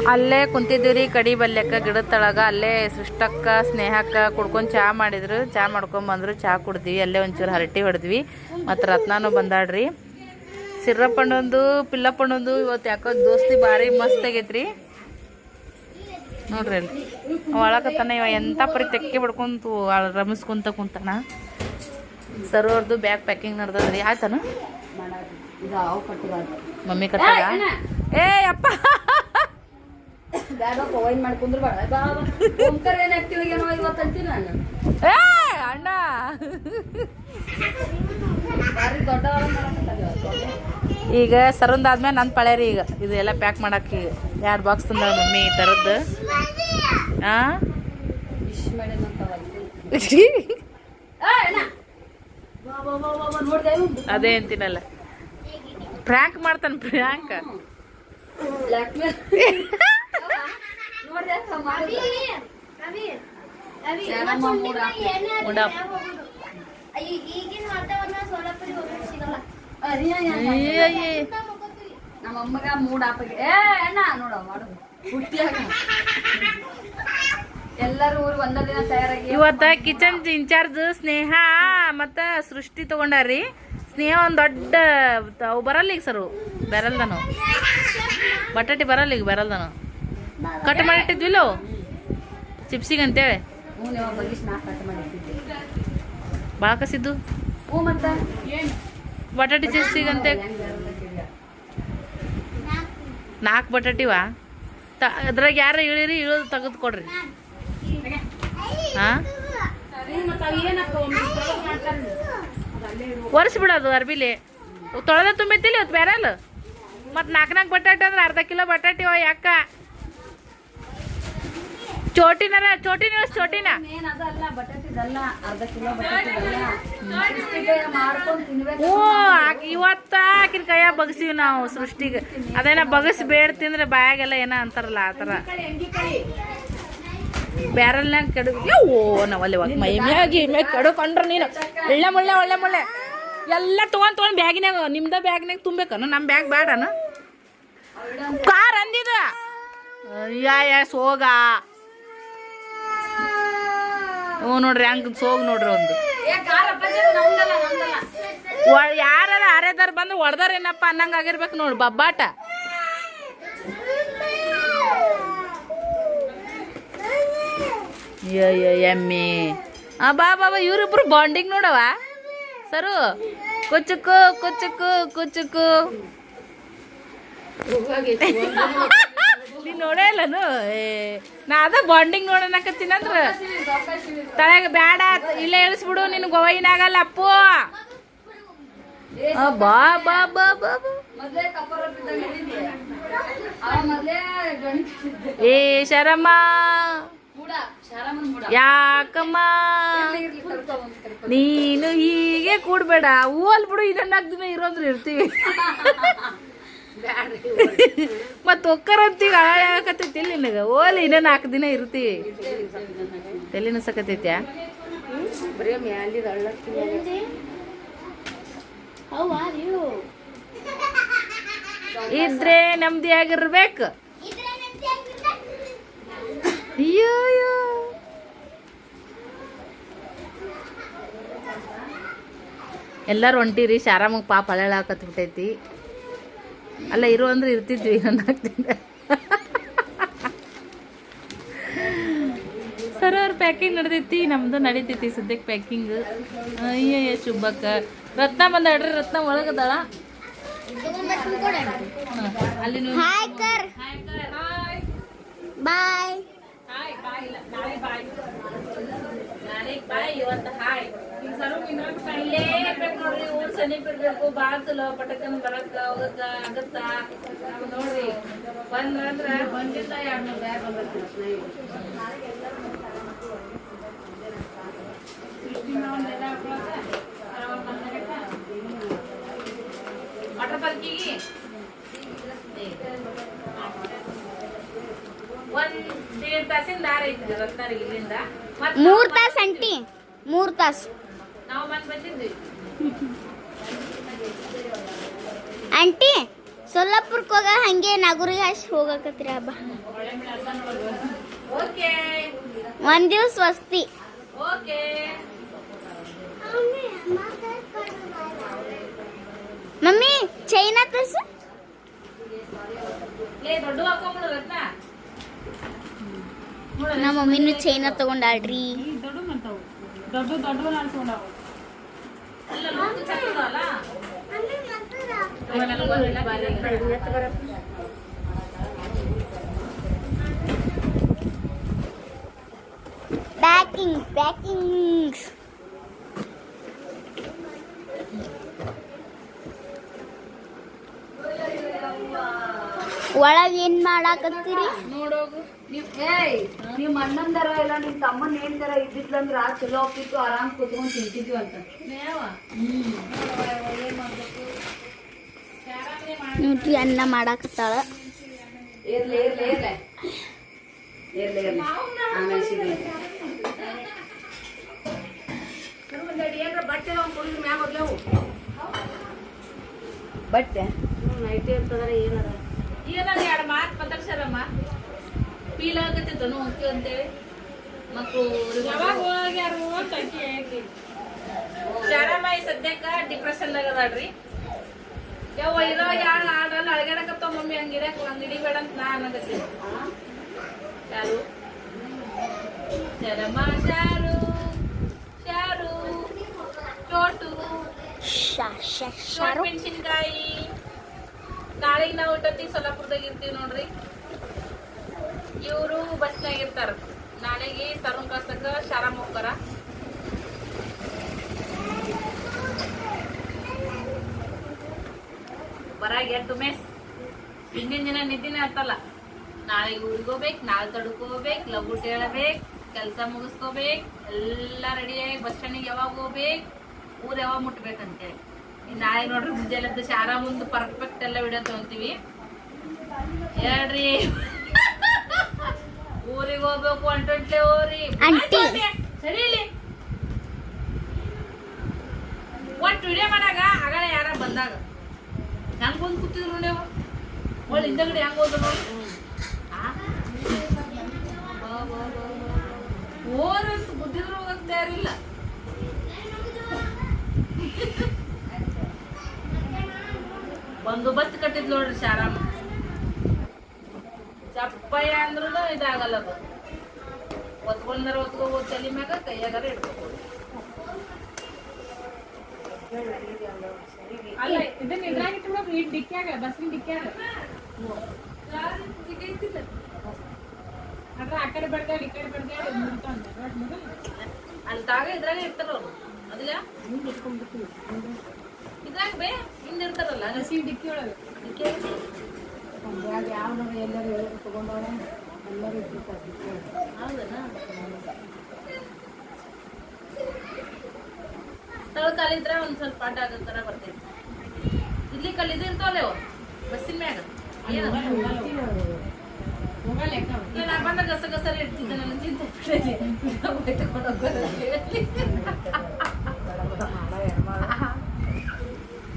ಅಲ್ಲೇ ಕುಂತಿದ್ದೀವ್ರಿ ಕಡಿ ಬಲ್ಯಕ್ಕ ಗಿಡದ ತಳಗ. ಅಲ್ಲೇ ಸೃಷ್ಟಕ್ಕ ಸ್ನೇಹಕ್ಕ ಕುಡ್ಕೊಂಡು ಚಹಾ ಮಾಡಿದ್ರು. ಚಹಾ ಮಾಡ್ಕೊಂಬಂದ್ರು, ಚಹಾ ಕುಡ್ದ್ವಿ. ಅಲ್ಲೇ ಒಂಚೂರು ಹರಟಿ ಹೊಡೆದ್ವಿ. ಮತ್ತು ರತ್ನಾನು ಬಂದಾಡ್ರಿ. ಸಿರ್ರಪ್ಪಣ್ಣಂದು ಪಿಲ್ಲಪ್ಪಣ್ಣಂದು ಇವತ್ತು ಯಾಕೋ ದೋಸ್ತಿ ಭಾರಿ ಮಸ್ತ್ ಆಗೈತ್ರಿ ನೋಡ್ರಿ. ಅಲ್ಲಿ ಒಳಕತ್ತಾನ ಇವ ಎಂಥ ಪರಿ ತೆಕ್ಕೆ ಬಿಡ್ಕೊಂತು ರಮಿಸ್ಕೊಂತ ಕುಂತಾನ. ಸರ್ವರ್ದು ಬ್ಯಾಗ್ ಪ್ಯಾಕಿಂಗ್ ನಡ್ದದ್ರಿ. ಆಯ್ತಾನ ಮಮ್ಮಿ ಕತ್ತಾಗ. ಏ ಅಪ್ಪ ಅಣ್ಣ ಈಗ ಸರಂದಾದ್ಮೇಲೆ ನನ್ನ ಪಳೆ ರೀ. ಈಗ ಇದು ಎಲ್ಲ ಪ್ಯಾಕ್ ಮಾಡಕ್ಕೆ ಈಗ 2 ಬಾಕ್ಸ್ ತಂದ ಮಮ್ಮಿ ತರದ್ದು. ಅದೇ ಅಂತೀನಲ್ಲ, ಪ್ರ್ಯಾಂಕ್ ಮಾಡ್ತಾನೆ ಪ್ರ್ಯಾಂಕ್. ನಮ್ಮಮ್ಮಗ ಮೂಡ್ ಆಪಗೆ ನೋಡ ಮಾಡುದು ಎಲ್ಲರೂ ಊರು ಒಂದ ದಿನ ತಯಾರಾಗಿ. ಇವತ್ತ ಕಿಚನ್ ಇನ್ಚಾರ್ಜ್ ಸ್ನೇಹ ಮತ್ತ ಸೃಷ್ಟಿ ತಗೊಂಡಾರ್ರಿ. ಸ್ನೇಹ ಒಂದ್ ದೊಡ್ಡ ಅವು ಬರಲ್ಲ ಈಗ ಸರ್, ಬೆರಲ್ದನು ಬಟಾಟಿ ಬರಲ್ಲ ಈಗ, ಬೆರಲ್ದನು ಕಟ್ ಮಾಡಿಟ್ಟಿದ್ವಿಲ್ಲ ಚಿಪ್ಸಿಗೆ ಅಂತೇಳಿ. ಭಾಳ ಕಸಿದ್ದು ಬಟಾಟಿ ಚಿಪ್ಸಿಗೆ ಅಂತೇಳಿ 4 ಬಟಾಟಿವ. ಅದ್ರಾಗ ಯಾರ ಇಳಿರಿ, ಇಳೋದು ತೆಗೆದು ಕೊಡ್ರಿ. ಹಾಂ ಒರೆಸ್ಬಿಡೋದು ಅರ್ಬಿಲಿ. ತೊಳೆದ ತುಂಬಿತ್ತಿಲ್ಲ ಇವತ್ತು ಬೇರಲ್ಲ. ಮತ್ತು 4 ಬಟಾಟಿ ಅಂದ್ರೆ ಅರ್ಧ ಕಿಲೋ ಬಟಾಟಿ ಯಾಕ ಚೋಟಿನ ಚೋಟಿನ ಹ್ಞೂ ಇವತ್ತ ಆಕಿನ ಕೈಯ ಬಗ್ಸಿವಿ ನಾವು ಸೃಷ್ಟಿಗೆ. ಅದೇನ ಬಗಸ್ ಬೇಡ ತಿಂದ್ರೆ ಬಾಯಾಗೆಲ್ಲ ಏನೋ ಅಂತಾರಲ್ಲ ಆ ಥರ. ಬ್ಯಾರಲ್ನಾಗ ಕಡು ಓ ನಾವಲ್ಲಿ ಮೈ ಮ್ಯಾಗಿ ಕಡುಕೊಂಡ್ರ ನೀನು ಒಳ್ಳೆ ಮುಳ್ಳೆ ಎಲ್ಲ ತೊಗೊಂಡು ಬ್ಯಾಗಿನಾಗ. ನಿಮ್ದ ಬ್ಯಾಗ್ನಾಗ ತುಂಬೇಕನು, ನಮ್ಮ ಬ್ಯಾಗ್ ಬೇಡನು? ಕಾರ್ ಅಂದಿದ ಸೋಗ. ಹ್ಞೂ ನೋಡ್ರಿ ಹಂಗೆ ಸೋಗ್ ನೋಡ್ರಿ. ಒಂದು ಯಾರ ಅರೆದಾರ ಬಂದು ಹೊಡೆದಾರೇನಪ್ಪ ಅನ್ನಂಗೆ ಆಗಿರ್ಬೇಕು ನೋಡಿ ಬಬ್ಬಾಟ. ಎಮ್ಮಿ ಬಾ ಇವ್ರಿಬ್ರು ಬಾಂಡಿಂಗ್ ನೋಡವ ಸರು. ಕುಚ್ಚುಕು ನೀ ನೋಡೇ ಇಲ್ಲನು? ನಾ ಅದ ಬಾಂಡಿಂಗ್ ನೋಡೋಣಕತ್ತೀನಂದ್ರ ತಳಗ ಬ್ಯಾಡ ಇಲ್ಲೇ ಇಳಿಸ್ಬಿಡು, ನಿನ್ ಗೋವಿನಾಗಲ್ಲ ಅಪ್ಪು. ಬಾ ಬಾ ಬಾ ಬಾ ಏ ಶರಮ್ಮ ಯಾಕಮ್ಮ ನೀನು ಹೀಗೆ ಕೂಡ್ಬೇಡ. ಓಲ್ ಬಿಡು, ಇನ್ನೊಂದು 4 ದಿನ ಇರೋದ್ರು ಇರ್ತೀವಿ. ಮತ್ತ ಒಕ್ಕರಂತೀವಿ ಹಾಳಾಗಕತ್ತೈತಿ ನಿನಗ. ಓಲ್ ಇನ್ನೂ 4 ದಿನ ಇರ್ತೀವಿ. ತಲೆನ ಸಕತೈತ್ಯಾ? ಇದ್ರೆ ನೆಮ್ಮದಿಯಾಗಿರ್ಬೇಕು. ಅಯ್ಯೋ ಎಲ್ಲರೂ ಹೊಂಟಿರಿ. ಶಾರಾಮಗ್ ಪಾಪ ಹಳೇಳಾಕತ್ಬಿಟ್ಟೈತಿ. ಅಲ್ಲ ಇರೋ ಅಂದ್ರೆ ಇರ್ತಿದ್ವಿ ಇನ್ನೊಂದು 4 ದಿನ. ಸರ್ ಅವ್ರ ಪ್ಯಾಕಿಂಗ್ ನಡೆದೈತಿ, ನಮ್ದು ನಡೀತೈತಿ ಸದ್ಯಕ್ಕೆ ಪ್ಯಾಕಿಂಗ್. ಅಯ್ಯ ಶುಭಕ್ಕ ರತ್ನ ಬಂದಾಡ್ರಿ. ರತ್ನ ಒಳಗದಾಳ ಅಲ್ಲಿ. ಬಾಯ್ ಬಾಯ್ ಇವತ್ತು ಹಾಯ್. ಈಗ ಸರು ಇಲ್ಲೇ ಇರ್ಬೇಕು ನೋಡ್ರಿ. ಊರ್ ಸಮೀಪ ಇರ್ಬೇಕು. ಭಾಳ ಚಲೋ ಪಟಕನ್ ಬರಕ್ಕ ಹೋಗಕ್ಕ ಆಗತ್ತ ನೋಡ್ರಿ. ಬಂದ್ರೆ ಬಂದಿಲ್ಲ 2 ಬ್ಯಾಗ್ ಬಂದಿಲ್ಲ. ವಾಟರ್ ಪಾರ್ಕಿಗೆ 1.5 ತಾಸಿನ ದಾರ ಐತಿ ರತ್ನಾರಿಗೆ ಇಲ್ಲಿಂದ. 3 ತಾಸು ಅಂಟಿ, 3 ತಾಸು ನಾವು ಬಂದಿದ್ವಿ. ಆಂಟಿ ಸೊಲ್ಲಾಪುರಕ್ಕೆ ಹೋಗ ಹಂಗೆ ನಾಗೂರಿಗೆ ಅಷ್ಟು ಹೋಗಕತ್ತೀರ ಹಬ್ಬ. ಓಕೆ ಒಂದ್ ದಿವ್ಸ ವಸ್ತಿ. ಓಕೆ ಮಮ್ಮಿ ಚೈನಾ ತರ್ಸು. ಲೇ ದೊಡ್ಡ ಹಾಕೊಂಬಿಡು ರತ್ನ. ನಮ್ಮ ಮಮ್ಮಿನೂ ಚೈನಾ ತಗೊಂಡಾಳ್ರಿ. ಅಲ್ಲ ಲೋಕು ಚಂದ ಅಲ್ಲ ಪ್ಯಾಕಿಂಗ್ ಒಳಗೆ ಏನ್ ಮಾಡಾಕತ್ತೀರಿ? ನೋಡೋಗು. ನಿಮ್ಮ ಅಣ್ಣಂದರ ಇಲ್ಲ ನಿಮ್ ತಮ್ಮನ್ ಹೇಳ್ತಾರ ಇದ್ದಿದ್ಲಂದ್ರ ಚಲೋ ಹೋಗ್ತಿತ್ತು, ಆರಾಮ್ ಕೂತ್ಕೊಂಡ್ ತಿಂತಿದ್ವಿ ಅಂತ. ನೋಡ್ರಿ ಅನ್ನ ಮಾಡಾಕತ್ತಾಳ. ಇರ್ಲಿ ಇರ್ಲಿ ಇರ್ಲಿ ಇರ್ಲಿ ಇರ್ಲಿ ಆಮೇಲೆ ಸಿಗ್ಲಿ. ಬಟ್ಟೆ ನೈಟಿ ಅಂತಂದ್ರೆ ಏನಾರ ಏನಾರ ಎರಡು ಮಾತು ಮಾತಾಡ್ಸಾರಮ್ಮ. ಫೀಲ್ ಆಗತ್ತಿತ್ತು ನೋಡ್ತೀವಿ ಅಂತೇಳಿ ಮಕ್ಕಳು ಶಾರಾಮಾಯಿ ಸದ್ಯಕ್ಕ ಡಿಪ್ರೆಷನ್ ಆಗದಾಳ್ರಿ. ಯಾವ ಇರೋ ಯಾರು ಆಡಲ್ಲ ಅಳಗಾಡಕತ್ತಾವ ಮಮ್ಮಿ ಹಂಗಿಡಕ್ ಹಂಗಿಡಿ ಬೇಡ ಅಂತ ನಾ ಅನ್ನಕತ್ತೀನಿ. ಯಾರು ಶರಮ ಶಾರು ಶಾರು ಚೋಟು ಶೋಟ್ ಮೆಣಸಿನ್ಕಾಯಿ. ನಾಳೆಗೆ ನಾವು ಇಟ್ಟೊತ್ತಿಗೆ ಸೊಲ್ಲಾಪುರದಾಗ ಇರ್ತೀವಿ ನೋಡ್ರಿ. ಇವರು ಬಸ್ನಾಗ ಇರ್ತಾರ. ನಾಳೆಗೆ ತರುಣ್ ಕಳ್ಸಕ್ಕ ಶಾರಾಮ್ ಹೋಗ್ತಾರ. ಬರಾಗ ಎಟ್ಟು ಮೆಸ್ ಹಿಂದಿನ ದಿನ ನಿದ್ದಿನೇ ಹತ್ತಲ್ಲ. ನಾಳೆಗೆ ಊರಿಗೆ ಹೋಗ್ಬೇಕು, ನಾಳೆ ತಡ್ಕೋಬೇಕು, ಲಘುಟ್ ಹೇಳಬೇಕು, ಕೆಲಸ ಮುಗಿಸ್ಕೋಬೇಕು, ಎಲ್ಲ ರೆಡಿಯಾಗಿ ಬಸ್ ಸ್ಟ್ಯಾಂಡಿಗೆ ಯಾವಾಗ ಹೋಗ್ಬೇಕು, ಊರು ಯಾವಾಗ ಮುಟ್ಬೇಕಂತೇಳಿ. ನಾಳೆ ನೋಡ್ರಿ ಮುಂಜಾನೆ ಶಾರಾ ಮುಂದೆ ಪರ್ಫೆಕ್ಟ್ ಎಲ್ಲ ವಿಡಿಯೋ ತಗೊಂತೀವಿ. ಹೇಳ್ರಿ ಊರಿಗೆ ಹೋಗ್ಬೇಕು ಅಂಟೆ ಹೋರಿ ಸರಿ ಇಲ್ಲಿ ಒಟ್ಟು ವಿಡಿಯೋ ಮಾಡಾಗ ಆಗಲೇ ಯಾರ ಬಂದಾಗ ಹೆಂಗ್ ಬಂದು ಕೂತಿದ್ರು ನೀವು ಒಳ್ಳೆ ಹಿಂದಗಡೆ ಹೆಂಗ್ ಹೋದ್ರು ನೋಡಿ. ಓರಂತ ಬುದ್ಧಿದ್ರು ಹೋಗಕ್ ತಯಾರಿಲ್ಲ. ಬಂದೋಬಸ್ತ್ ಕಟ್ಟಿದ್ ನೋಡ್ರಿ ಶಾರಾಮ. ಚಪ್ಪಯ್ಯ ಅಂದ್ರೂ ಇದಾಗಲ್ಲ. ಅದು ಒತ್ಕೊಂಡಾರ ಒತ್ಕೋಬೋದು ತಲೆ ಮ್ಯಾಗ, ಕೈಯಾಗಾರ ಇಟ್ಕೋಬೋದು. ಅಲ್ಲ ಇದನ್ನ ಇದ್ರಾಗಿಟ್ಟು ಬಿಡೋದು ಈ ಡಿಕ್ಕ್ಯಾಗ ಬಸ್ಸಿನ ಡಿಕ್ಕ್ಯಾಗ ಅದ್ರ ಆ ಕಡೆ ಬೆಳ್ಗಾಡಿ ಈ ಕಡೆ ಬೆಳ್ಗಾಡಿ ಅಲ್ಲಿ ತಾಗ ಇದ್ರಾಗ ಇರ್ತಾರ ಅವ್ರು. ಅದಿಲ್ಲ ಇದ್ರಾಗ ಬೇ ಹಿಂದೆ ಇರ್ತಾರಲ್ಲ ಹಸಿ ಡಿಕ್ಕಿ ಒಳಗೆ ಯಾವ ಎಲ್ಲರೂ ತಗೊಂಡವಳ ಎಲ್ಲರೂ ಇಟ್ಟಿರ್ತಾರೆ. ಹೌದಾ ತಳ ಕಾಲಿದ್ರ ಒಂದ್ ಸ್ವಲ್ಪ ಪಾಠ ಆಗೋ ತರ ಬರ್ತೈತಿ. ಇಲ್ಲಿ ಕಲ್ಲಿದ್ದು ಇರ್ತಾವಲ್ಲ ಅವು ಬಸ್ಸಿನ ಮ್ಯಾಗ. ನಾ ಬಂದ ಗಸ ಗಸರ ಇಡ್ತಿದ್ದೆ. ನನ್ನ ಚಿಂತೆ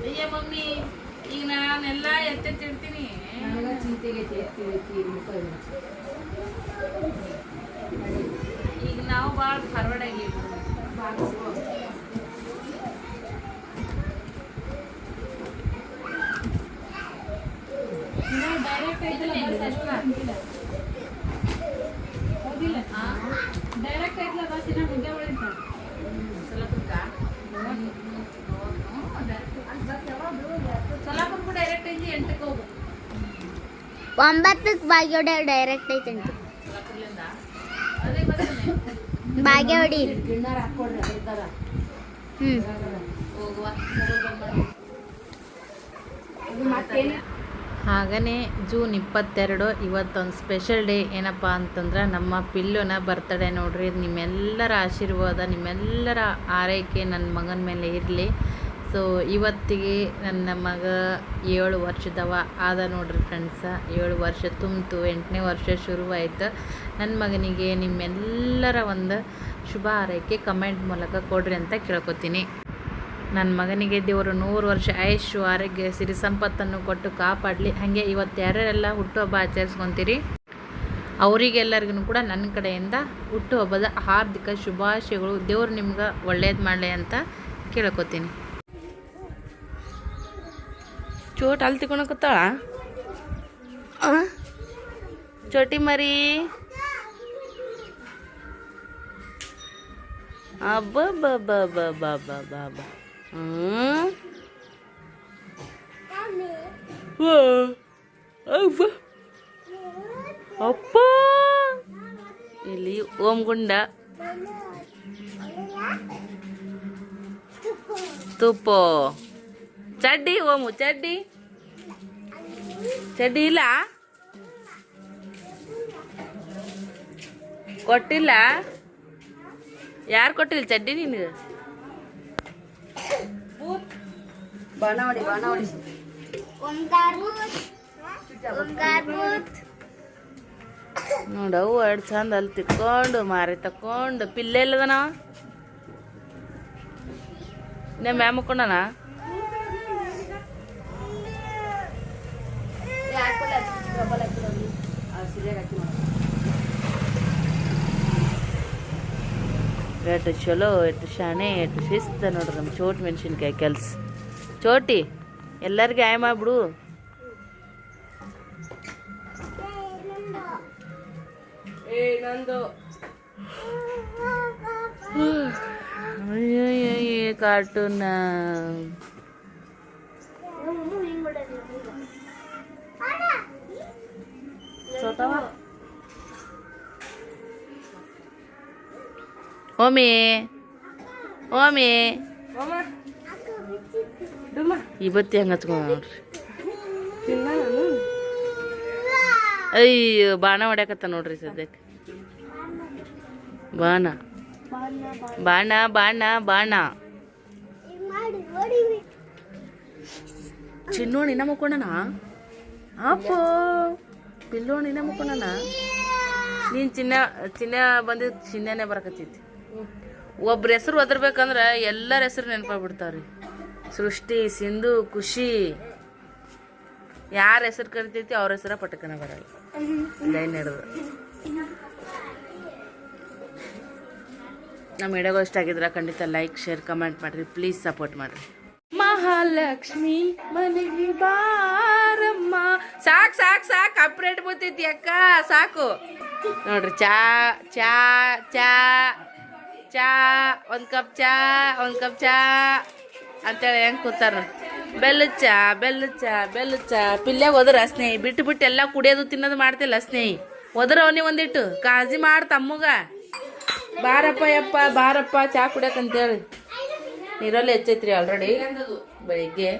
ಅಯ್ಯ ಮಮ್ಮಿ ಈಗ ನಾನೆಲ್ಲ ಎತ್ತೆತ್ತಿಡ್ತೀನಿ. ಈಗ ನಾವು ಭಾಳ ಫಾರ್ವರ್ಡ್ ಆಗಿವಿ. ಡೈರೆಕ್ಟ್ ಐತಲ್ಲ ಹೌದಿಲ್ಲ ಡೈರೆಕ್ಟ್ ಐತಲ್ಲ ಬಸ್ ಇನ್ನ ಮುಂದೆ ಉಳಿತಾರೆ ಸೊಲ್ಲಾಪುರಕ್ಕೂ ಡೈರೆಕ್ಟ್ ಐತಿ 8ಕ್ಕೆ ಹೋಗು. 9ಕ್ಕೆ ಬಾಗೇವಾಡಿ ಡೈರೆಕ್ಟ್ ಐತಂಟಿ. ಸೊಲ್ಲಾಪುರದಿಂದ ಅದೇ ಬಸ್ಸನ್ನೇ ಬಾಗೇವಾಡಿ ಹೋಗುವ. ಹಾಗೇ ಜೂನ್ 22 ಇವತ್ತೊಂದು ಸ್ಪೆಷಲ್ ಡೇ. ಏನಪ್ಪ ಅಂತಂದ್ರೆ ನಮ್ಮ ಪಿಲ್ಲುನ ಬರ್ತಡೇ ನೋಡ್ರಿ. ನಿಮ್ಮೆಲ್ಲರ ಆಶೀರ್ವಾದ, ನಿಮ್ಮೆಲ್ಲರ ಆರೈಕೆ ನನ್ನ ಮಗನ ಮೇಲೆ ಇರಲಿ. ಸೊ ಇವತ್ತಿಗೆ ನನ್ನ ಮಗ 7 ವರ್ಷದವ ಆದ ನೋಡ್ರಿ ಫ್ರೆಂಡ್ಸ. 7 ವರ್ಷ ತುಂಬಿತು, 8ನೇ ವರ್ಷ ಶುರುವಾಯ್ತು. ನನ್ನ ಮಗನಿಗೆ ನಿಮ್ಮೆಲ್ಲರ ಒಂದು ಶುಭ ಆರೈಕೆ ಕಮೆಂಟ್ ಮೂಲಕ ಕೊಡ್ರಿ ಅಂತ ಕೇಳ್ಕೊತೀನಿ. ನನ್ನ ಮಗನಿಗೆ ದೇವರು 100 ವರ್ಷ ಆಯುಷ್ಯು ಆರೋಗ್ಯ ಸಿರಿ ಸಂಪತ್ತನ್ನು ಕೊಟ್ಟು ಕಾಪಾಡಲಿ. ಹಾಗೆ ಇವತ್ತು ಯಾರ್ಯಾರೆಲ್ಲ ಹುಟ್ಟುಹಬ್ಬ ಆಚರಿಸ್ಕೊತೀರಿ ಅವರಿಗೆಲ್ಲರಿಗೂ ಕೂಡ ನನ್ನ ಕಡೆಯಿಂದ ಹುಟ್ಟುಹಬ್ಬದ ಹಾರ್ದಿಕ ಶುಭಾಶಯಗಳು. ದೇವ್ರು ನಿಮ್ಗೆ ಒಳ್ಳೇದು ಮಾಡಲಿ ಅಂತ ಕೇಳ್ಕೊತೀನಿ. ಚೋಟ್ ಅಲ್ಲಿ ತಿಳ್ಕೊಳಕತ್ತಾಳ ಚೋಟಿ ಮರಿ. ಅಬ್ಬಬ್ಬಬ್ಬಬ್ಬಬ್ಬಬ್ಬ ಅಪ್ಪ ಇಲ್ಲಿ ಓಂ ಗುಂಡ ತುಪ್ಪ ಚಡ್ಡಿ ಓಮು ಚಡ್ಡಿ ಚಡ್ಡಿ ಇಲ್ಲ ಕೊಟ್ಟಿಲ್ಲ. ಯಾರು ಕೊಟ್ಟಿಲ್ಲ ಚಡ್ಡಿ ನಿನಗೆ? ಬಾಣಾವಳಿ ನೋಡವು ಎರಡು ಚಂದ ಅಲ್ಲಿ ತಿಕ್ಕೊಂಡು ಮಾರಿ ತಕೊಂಡು ಪಿಲ್ಲೆ ಇಲ್ಲದನ ಇನ್ನೇ ಮ್ಯಾಮ್ ಮುಕ್ಕೊಂಡನ. ಎಷ್ಟು ಚಲೋ ಎಷ್ಟು ಶಾಣೆ ಎಷ್ಟು ಶಿಸ್ತ ನೋಡ್ರಿ ನಮ್ಮ ಚೋಟ್ ಮೆಣಸಿನ್ಕಾಯಿ ಕೆಲ್ಸ. ಚೋಟಿ ಎಲ್ಲರಿಗೆ ಆಯ್ ಮಾಡ್ಬಿಡು. ಕಾರ್ಟೂನ್ ಓಮಿ ಓಮಿ ಇವತ್ತಿ ಹಂಗೆ ಹಚ್ಕೊಂಡು ನೋಡ್ರಿ. ಅಯ್ಯೋ ಬಾಣ ಹೊಡ್ಯಾಕತ್ತ ನೋಡ್ರಿ ಸದ್ಯಕ್ಕೆ. ಬಾಣ ಬಾಣ ಬಾಣ ಬಾಣ ಚಿನ್ನೋಣ ಇನ್ನ ಮುಕ್ಕೊಂಡನ ಅಪ್ಪ ಪಿಲ್ಲೋಣ ಇನ್ನ ಮುಕ್ಕೊಂಡನ. ನೀನು ಚಿನ್ನ ಬಂದಿದ್ದು ಚಿನ್ನನೇ ಬರಕತ್ತೈತಿ. ಒಬ್ರ ಹೆಸರು ಒದರ್ಬೇಕಂದ್ರೆ ಎಲ್ಲರ ಹೆಸರು ನೆನಪಾಗ್ಬಿಡ್ತಾವ್ರಿ. ಸೃಷ್ಟಿ, ಸಿಂಧು, ಖುಷಿ, ಯಾರ ಹೆಸರು ಕರಿತೈತಿ ಅವ್ರ ಹೆಸರ ಪಟಕನ ಬರಲ್ಲ. ಲೈನ್ ಹಿಡಿದು ನಮ್ಮ ವಿಡಿಯೋಗಳು ಇಷ್ಟ ಆಗಿದ್ರೆ ಖಂಡಿತ ಲೈಕ್ ಶೇರ್ ಕಮೆಂಟ್ ಮಾಡಿರಿ. ಪ್ಲೀಸ್ ಸಪೋರ್ಟ್ ಮಾಡಿರಿ. ಮಹಾಲಕ್ಷ್ಮಿ ಮನೆಗೆ ಬಾರಮ್ಮ. ಸಾಕು ಸಾಕು ಸಾಕು ಅಪ್ರೇಟ್ ಬರ್ತೈತಿ ಅಕ್ಕ ಸಾಕು ನೋಡ್ರಿ. ಚಾ ಚಾ ಚಾ ಚಾ ಒಂದು ಕಪ್ ಚಾ ಅಂತೇಳಿ ಹೆಂಗೆ ಕೂತಾರ. ಬೆಲ್ಲದ ಚಾ ಪಿಲ್ಯಾಗ ಒದ್ರ ಸ್ನೇಹಿ ಬಿಟ್ಟು ಎಲ್ಲ ಕುಡಿಯೋದು ತಿನ್ನೋದು ಮಾಡ್ತಿಲ್ಲ ಸ್ನೇಹಿ. ಒದ್ರ ಅವನಿ ಒಂದಿಟ್ಟು ಕಾಳಜಿ ಮಾಡಿ ತಮ್ಮಗ. ಬಾರಪ್ಪ ಯಪ್ಪ ಬಾರಪ್ಪ ಚಾ ಕುಡಿಯಕಂತೇಳಿ. ನೀರಲ್ಲಿ ಹೆಚ್ಚೈತ್ರಿ ಆಲ್ರೆಡಿ ಬೆಳಿಗ್ಗೆ.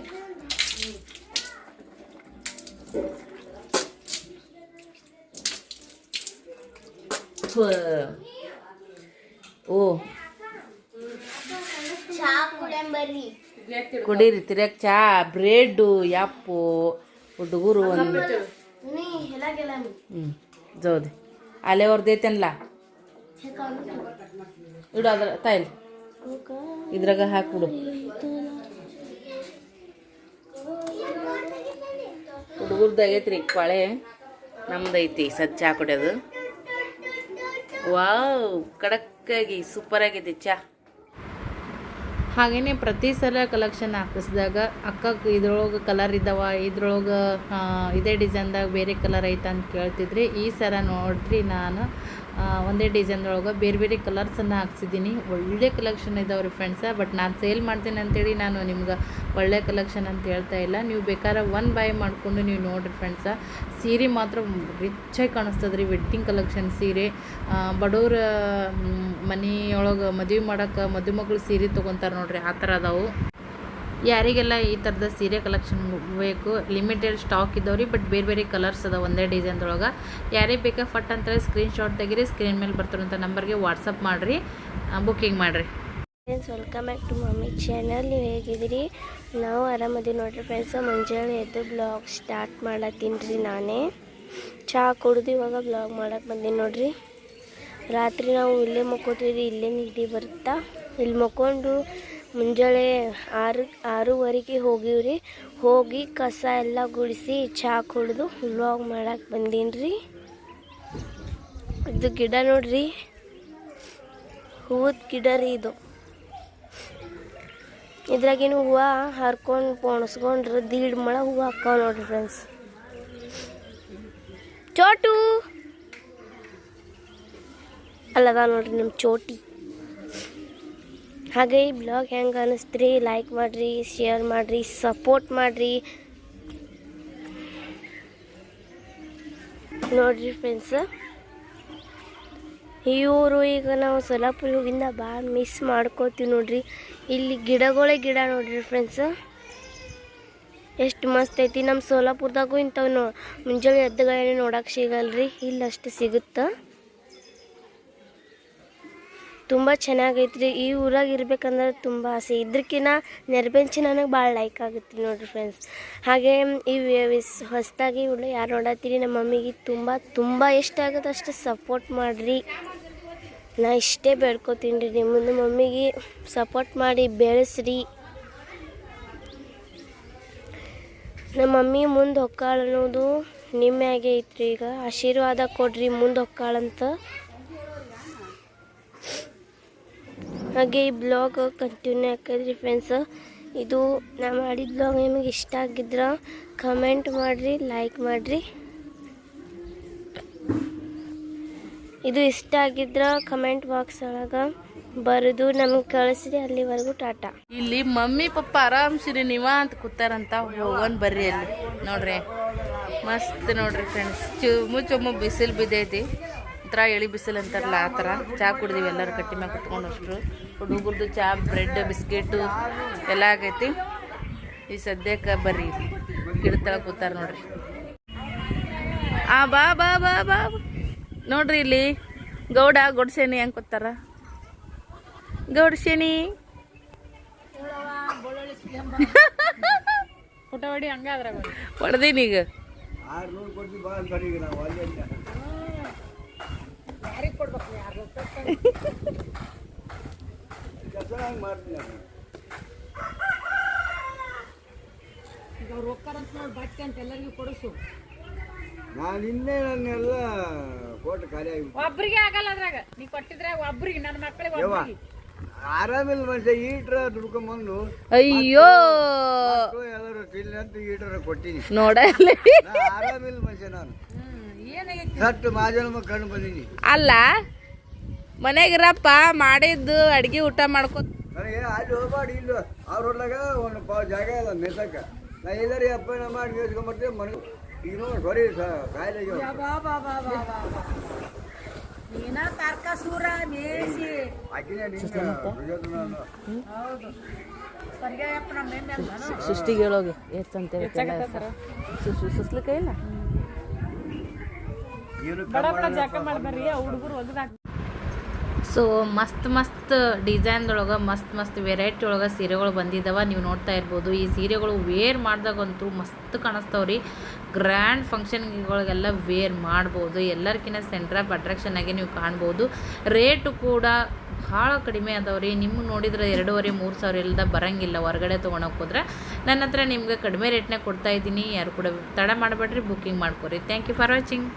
ಓ ಕುಡೀರಿ ತಿರ್ಯಾಕ ಚಾ ಬ್ರೆಡ್ಡು ಯಪ್ಪು ಹುಡುಗರು ಒಂದು ಜೌದಿ ಅಲ್ಲೇ ಅವ್ರದ್ದೈತೇನಲ್ಲ ಇಡು ಅದ್ರ ತಾಯಿಲ್ ಇದ್ರಾಗ ಹಾಕ್ಬಿಡು. ಹುಡುಗರ್ದಾಗೈತ್ರಿ ಪಾಳೆ, ನಮ್ದೈತಿ ಸದ್ ಚಾ ಕುಡಿಯೋದು. ವಾವ್ ಕಡಕ್ಕಾಗಿ ಸೂಪರ್ ಆಗೈತಿ ಚಾ. ಹಾಗೆಯೇ ಪ್ರತಿ ಸಲ ಕಲೆಕ್ಷನ್ ಹಾಕಿಸಿದಾಗ ಅಕ್ಕಕ್ಕೆ ಇದ್ರೊಳಗೆ ಕಲರ್ ಇದ್ದಾವ, ಇದ್ರೊಳಗೆ ಇದೇ ಡಿಸೈನ್ದಾಗ ಬೇರೆ ಕಲರ್ ಐತೆ ಅಂತ ಕೇಳ್ತಿದ್ರಿ. ಈ ಸರ ನೋಡ್ರಿ ನಾನು ಒಂದೇ ಡಿಸೈನ್ದೊಳಗೆ ಬೇರೆ ಬೇರೆ ಕಲರ್ಸನ್ನು ಹಾಕ್ಸಿದ್ದೀನಿ. ಒಳ್ಳೆ ಕಲೆಕ್ಷನ್ ಇದಾವೆ ರೀ ಫ್ರೆಂಡ್ಸ. ಬಟ್ ನಾನು ಸೇಲ್ ಮಾಡ್ತೀನಿ ಅಂತೇಳಿ ನಾನು ನಿಮ್ಗೆ ಒಳ್ಳೆ ಕಲೆಕ್ಷನ್ ಅಂತ ಹೇಳ್ತಾ ಇಲ್ಲ. ನೀವು ಬೇಕಾದ್ರೆ ಒನ್ ಬೈ ಮಾಡಿಕೊಂಡು ನೀವು ನೋಡಿರಿ ಫ್ರೆಂಡ್ಸ. ಸೀರೆ ಮಾತ್ರ ರಿಚಾಗಿ ಕಾಣಿಸ್ತದೆ ರೀ. ವೆಡ್ಡಿಂಗ್ ಕಲೆಕ್ಷನ್ ಸೀರೆ ಬಡವ್ರ ಮನೆಯೊಳಗೆ ಮದುವೆ ಮಾಡೋಕೆ ಮದುಮಗಳು ಸೀರೆ ತೊಗೊತಾರೆ ನೋಡ್ರಿ, ಆ ಥರ ಅದಾವು. ಯಾರಿಗೆಲ್ಲ ಈ ಥರದ ಸೀರೆ ಕಲೆಕ್ಷನ್ ಬೇಕು ಲಿಮಿಟೆಡ್ ಸ್ಟಾಕ್ ಇದಾವ್ರಿ. ಬಟ್ ಬೇರೆ ಬೇರೆ ಕಲರ್ಸ್ ಅದಾವೆ ಒಂದೇ ಡಿಸೈನ್ದೊಳಗೆ. ಯಾರಿಗೆ ಬೇಕಾ ಫಟ್ ಅಂತೇಳಿ ಸ್ಕ್ರೀನ್ಶಾಟ್ ತೆಗೀರಿ. ಸ್ಕ್ರೀನ್ ಮೇಲೆ ಬರ್ತಿರೋಂಥ ನಂಬರ್ಗೆ ವಾಟ್ಸಪ್ ಮಾಡಿರಿ, ಬುಕ್ಕಿಂಗ್ ಮಾಡಿರಿ. Friends welcome back to mummy channel. ನೀವು ಹೇಗಿದ್ದೀರಿ? ನಾವು ಆರಾಮದೀವಿ ನೋಡ್ರಿ ಫ್ರೆಂಡ್ಸ್. ಮುಂಜಾನೆ ಎದ್ದು ಬ್ಲಾಗ್ ಸ್ಟಾರ್ಟ್ ಮಾಡತ್ತೀನಿ ರೀ. ನಾನೇ ಚಹಾ ಕುಡ್ದು ಇವಾಗ ಬ್ಲಾಗ್ ಮಾಡಕ್ಕೆ ಬಂದೀನಿ ನೋಡ್ರಿ. ರಾತ್ರಿ ನಾವು ಇಲ್ಲೇ ಮಕ್ಕೋತೀವಿ ರೀ. ಇಲ್ಲೇ ನಿದ್ದೆ ಬರುತ್ತಾ ಇಲ್ಲಿ ಮಕ್ಕೊಂಡು ಮುಂಜಾನೆ 6:30 ಹೋಗಿವ್ರಿ. ಹೋಗಿ ಕಸ ಎಲ್ಲ ಗುಡಿಸಿ ಚಹಾ ಕುಡಿದು ವ್ಲಾಗ್ ಮಾಡಕ್ಕೆ ಬಂದೀನಿ ರೀ. ಇದು ಗಿಡ ನೋಡ್ರಿ, ಹೂವದ ಗಿಡ ರೀ ಇದು. ಇದ್ರಾಗೇನು ಹೂವು ಹರ್ಕೊಂಡು ಪೋಣಿಸ್ಕೊಂಡ್ರೆ ದೀಡ್ ಮಳ ಹೂವು ಹಾಕಾವ ನೋಡ್ರಿ ಫ್ರೆಂಡ್ಸ್. ಚೋಟು ಅಲ್ಲದ ನೋಡ್ರಿ ನಮ್ಮ ಚೋಟಿ. ಹಾಗೆ ಈ ಬ್ಲಾಗ್ ಹೆಂಗೆ ಅನ್ನಿಸ್ತ್ರಿ ಲೈಕ್ ಮಾಡಿರಿ, ಶೇರ್ ಮಾಡಿರಿ, ಸಪೋರ್ಟ್ ಮಾಡಿರಿ ನೋಡ್ರಿ ಫ್ರೆಂಡ್ಸ್. ಇವರು ಈಗ ನಾವು ಸೊಲ್ಲಾಪುರ ಹೋಗಿಂದ ಭಾಳ ಮಿಸ್ ಮಾಡ್ಕೋತೀವಿ ನೋಡ್ರಿ. ಇಲ್ಲಿ ಗಿಡಗಳೇ ಗಿಡ ನೋಡ್ರಿ ಫ್ರೆಂಡ್ಸ್, ಎಷ್ಟು ಮಸ್ತ್ ಐತಿ. ನಮ್ಮ ಸೋಲಾಪುರದಾಗೂ ಇಂಥವು ಮುಂಜಾನೆ ಎದ್ದುಗಳೇನು ನೋಡೋಕೆ ಸಿಗಲ್ರಿ, ಇಲ್ಲಿ ಅಷ್ಟು ಸಿಗುತ್ತೆ. ತುಂಬ ಚೆನ್ನಾಗೈತ್ರಿ. ಈ ಊರಾಗ ಇರ್ಬೇಕಂದ್ರೆ ತುಂಬ ಆಸೆ. ಇದ್ರಕ್ಕಿಂತ ನೆರಬೆಂಚಿ ನನಗೆ ಭಾಳ ಲೈಕ್ ಆಗುತ್ತೆ ನೋಡ್ರಿ ಫ್ರೆಂಡ್ಸ್. ಹಾಗೆ ಈ ಹೊಸದಾಗಿ ಉಳ್ಳು ಯಾರು ನೋಡತ್ತೀರಿ ನಮ್ಮ ಮಮ್ಮಿಗೆ ತುಂಬ ಇಷ್ಟ ಆಗುತ್ತೆ ಅಷ್ಟು ಸಪೋರ್ಟ್ ಮಾಡಿರಿ. ನಾ ಇಷ್ಟೇ ಬೇಡ್ಕೋತೀನಿ ರೀ ನಿಮ್ಮನ್ನು, ಮಮ್ಮಿಗೆ ಸಪೋರ್ಟ್ ಮಾಡಿ ಬೆಳೆಸ್ರಿ. ನಮ್ಮ ಮಮ್ಮಿ ಮುಂದೆ ಹೊಕ್ಕಾಳ ಅನ್ನೋದು ನಿಮ್ಮ್ಯಾಗೆ ಐತ್ರಿ. ಈಗ ಆಶೀರ್ವಾದ ಕೊಡ್ರಿ ಮುಂದೆ ಹೊಕ್ಕಾಳಂತ. ಹಾಗೆ ಈ ಬ್ಲಾಗ್ ಕಂಟಿನ್ಯೂ ಆಕೈತ್ರಿ ಫ್ರೆಂಡ್ಸ್. ಇದು ನಾ ಮಾಡಿದ ಬ್ಲಾಗ್ ನಿಮಗೆ ಇಷ್ಟ ಆಗಿದ್ರೆ ಕಮೆಂಟ್ ಮಾಡಿರಿ, ಲೈಕ್ ಮಾಡಿರಿ. ಇದು ಇಷ್ಟ ಆಗಿದ್ರೆ ಕಮೆಂಟ್ ಬಾಕ್ಸ್ ಒಳಗೆ ಬರೆದು ನಮಗೆ ಕಳಿಸ್ರಿ. ಅಲ್ಲಿವರೆಗೂ ಟಾಟಾ. ಇಲ್ಲಿ ಮಮ್ಮಿ ಪಪ್ಪ ಆರಾಮ್ಸಿರಿ ನೀವ ಅಂತ ಕೂತಾರಂತ, ಹೋಗೋಣ ಬರ್ರಿ. ಅಲ್ಲಿ ನೋಡ್ರಿ ಮಸ್ತ್ ನೋಡ್ರಿ ಫ್ರೆಂಡ್ಸ್, ಚುಮ್ಮು ಬಿಸಿಲು ಬಿದ್ದೈತಿ. ಒಂಥರ ಎಳಿ ಬಿಸಿಲು ಅಂತಾರಲ್ಲ ಆ ಥರ. ಚಹಾ ಕುಡ್ದೀವಿ ಎಲ್ಲರೂ ಕಟ್ಟಿ ಮ್ಯಾಗ ಕುತ್ಕೊಂಡು ಅಷ್ಟು. ಹುಡುಗರದು ಚಹಾ, ಬ್ರೆಡ್, ಬಿಸ್ಕೆಟು ಎಲ್ಲ ಆಗೈತಿ. ಈ ಸದ್ಯಕ್ಕೆ ಬರ್ರಿ ಗಿಡದ ತಳ ಕೂತಾರ ನೋಡ್ರಿ. ಬಾ ಬಾ ಬಾ ಬಾ ನೋಡ್ರಿ ಇಲ್ಲಿ ಗೌಡ್ಸೇನಿ ಹೆಂಗೆ ಕೂತಾರ. ಗೌಡ್ಸೇನಿ ಫೋಟೋ ಹೊಡಿ ಹಂಗಾದ್ರೆ ಹೊಡೆದೀನಿ ಈಗ. ನಾನು ಇನ್ನೇ ನನ್ನೆಲ್ಲ ಕೋಟ್ ಖಾಲಿ ಆಗಿ ಒಬ್ರಿಗೆ ಆಗಲ್ಲ ಅದ್ರಾಗ. ನೀ ಕೊಟ್ಟಿದ್ರೆ ಒಬ್ರಿಗೆ, ನನ್ನ ಮಕ್ಕಳಿಗೆ ಆರಾಮಿಲ್ಲ ಮನುಷ್ಯ. ಈಟ್ರ ದುಡ್ಕೊಂಬಂದು ಅಯ್ಯೋ ಎಲ್ಲರೂ ತಿಲ್ಲಿ ಅಂತ ಈಟ್ರ ಕೊಟ್ಟಿನಿ. ನೋಡ ಆರಾಮಿಲ್ಲ ಮನುಷ್ಯ. ನಾನು ಸಟ್ಟು ಮಾಜನ್ಮ ಕಂಡು ಬಂದೀನಿ. ಅಲ್ಲ ಮನೆಗಿರಪ್ಪ ಮಾಡಿದ್ದು ಅಡ್ಗೆ ಊಟ ಮಾಡ್ಕೊ. ನನಗೆ ಅಲ್ಲಿ ಹೋಗ್ಬಾಡಿ. ಇಲ್ಲ ಅವ್ರ ಹೊಡ್ಲಾಗ ಒಂದು ಜಾಗ ಇಲ್ಲ ಮೆಸಕ್ಕ. ನಾ ಎಲ್ಲರೂ ಅಪ್ಪನ ಮಾಡಿ ಮೇಸ್ಕೊಂಬರ್ತೇವೆ ಮನೆ. ಈಗ ನೋಡಿ ಸರಿ ಕಾಯಿಲೆ ಸೃಷ್ಟಿಗೆ ಹೇಳೋಗಿ ಎಷ್ಟಂತೇಳಿ ಸುಸ್ಲಿಕ್ಕೆ ಇಲ್ಲ. ಬಡ ಬಡ ಜಾಕ ಮಾಡ್ಬರ್ರಿ ಹುಡುಗರು ಒಗದಾಕ. ಸೊ ಮಸ್ತ್ ಡಿಸೈನ್ದೊಳಗೆ ಮಸ್ತ್ ವೆರೈಟಿ ಒಳಗೆ ಸೀರೆಗಳು ಬಂದಿದ್ದಾವೆ. ನೀವು ನೋಡ್ತಾ ಇರ್ಬೋದು. ಈ ಸೀರೆಗಳು ವೇರ್ ಮಾಡಿದಾಗಂತೂ ಮಸ್ತ್ ಕಾಣಿಸ್ತಾವ್ರಿ. ಗ್ರ್ಯಾಂಡ್ ಫಂಕ್ಷನ್ಗಳಿಗೆಲ್ಲ ವೇರ್ ಮಾಡ್ಬೋದು. ಎಲ್ಲರಿಗಿಂತ ಸೆಂಟರ್ ಆಫ್ ಅಟ್ರಾಕ್ಷನ್ ಆಗಿ ನೀವು ಕಾಣ್ಬೋದು. ರೇಟು ಕೂಡ ಭಾಳ ಕಡಿಮೆ ಅದಾವ್ರಿ. ನಿಮ್ಗೆ ನೋಡಿದ್ರೆ 2,500-3 ಸಾವಿರ ಇಲ್ಲದ ಬರೋಂಗಿಲ್ಲ ಹೊರಗಡೆ ತೊಗೊಳಕ್ಕೆ ಹೋದ್ರೆ. ನನ್ನ ಹತ್ರ ನಿಮ್ಗೆ ಕಡಿಮೆ ರೇಟ್ನಾಗ ಕೊಡ್ತಾ ಇದ್ದೀನಿ. ಯಾರು ಕೂಡ ತಡ ಮಾಡಬೇಡ್ರಿ, ಬುಕ್ಕಿಂಗ್ ಮಾಡ್ಕೊರಿ. Thank you for watching.